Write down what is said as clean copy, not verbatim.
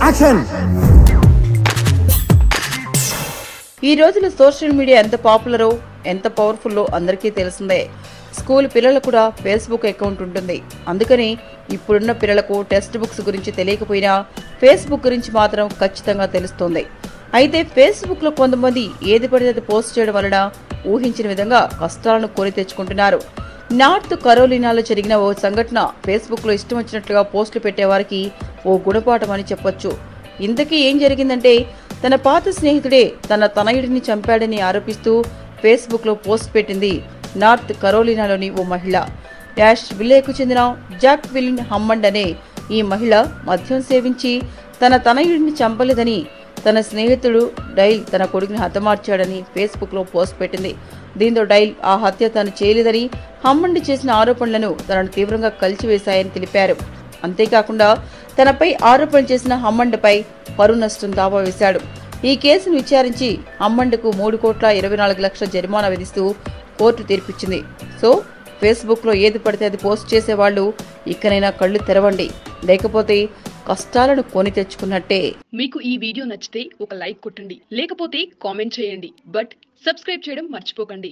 Action! ఈ రోజుల్లో social media ఎంత పాపులరో ఎంత పవర్ఫుల్లో అందరికీ తెలిసిందే. స్కూల్ పిల్లలకు కూడా ఫేస్బుక్ అకౌంట్ ఉంటుంది. అందుకని ఇప్పుడున్న పిల్లలకు టెక్స్ట్ బుక్స్ గురించి తెలియకపోయినా ఫేస్బుక్ గురించి మాత్రం ఖచ్చితంగా తెలుస్తుంది. అయితే ఫేస్బుక్ లో కొంతమంది ఏది పడితే అది పోస్ట్ చేయడం వలన ఊహించిన విధంగా కష్టాలను కొని తెచ్చుకుంటున్నారు. నార్త్ కరోలినాలో జరిగిన ఓ సంఘటన ఫేస్బుక్ లో ఇష్టం వచ్చినట్లుగా పోస్టులు పెట్టేవారికి ఓ గుణపాఠం అని చెప్పొచ్చు. ఇంతకీ ఏం జరిగిందంటే, తన పాత స్నేహితుడే తన తనయుడిని చంపాడని ఆరోపిస్తూ ఫేస్బుక్ లో పోస్ట్ పెట్టింది నార్త్ కరోలినాలోని ఓ మహిళ. డాష్ విల్లేకు చెందిన జాక్విలిన్ హమ్మండ్ అనే ఈ మహిళ మద్యం సేవించి తన తనయుడిని చంపలేదని, తన స్నేహితుడు డైల్ తన కొడుకుని హతమార్చాడని ఫేస్బుక్ లో పోస్ట్ పెట్టింది. దీంతో డైల్ ఆ హత్య తాను చేయలేదని, హమ్మండ్ చేసిన ఆరోపణలను తనను తీవ్రంగా కలిచివేశాయని తెలిపారు. అంతేకాకుండా తనపై ఆరోపణ చేసిన హమ్మండ్పై పరువు నష్టం దావా వేశాడు. ఈ కేసును విచారించి హమ్మండ్కు 3,24,00,000 జరిమానా విధిస్తూ కోర్టు తీర్పిచ్చింది. సో ఫేస్బుక్ లో ఏది పడితే అది పోస్ట్ చేసేవాళ్లు ఇకనైనా కళ్ళు తెరవండి, లేకపోతే కష్టాలను కొని తెచ్చుకున్నట్టే. మీకు ఈ వీడియో నచ్చితే ఒక లైక్ కొట్టండి, లేకపోతే కామెంట్ చేయండి. బట్ సబ్స్క్రైబ్ చేయడం మర్చిపోకండి.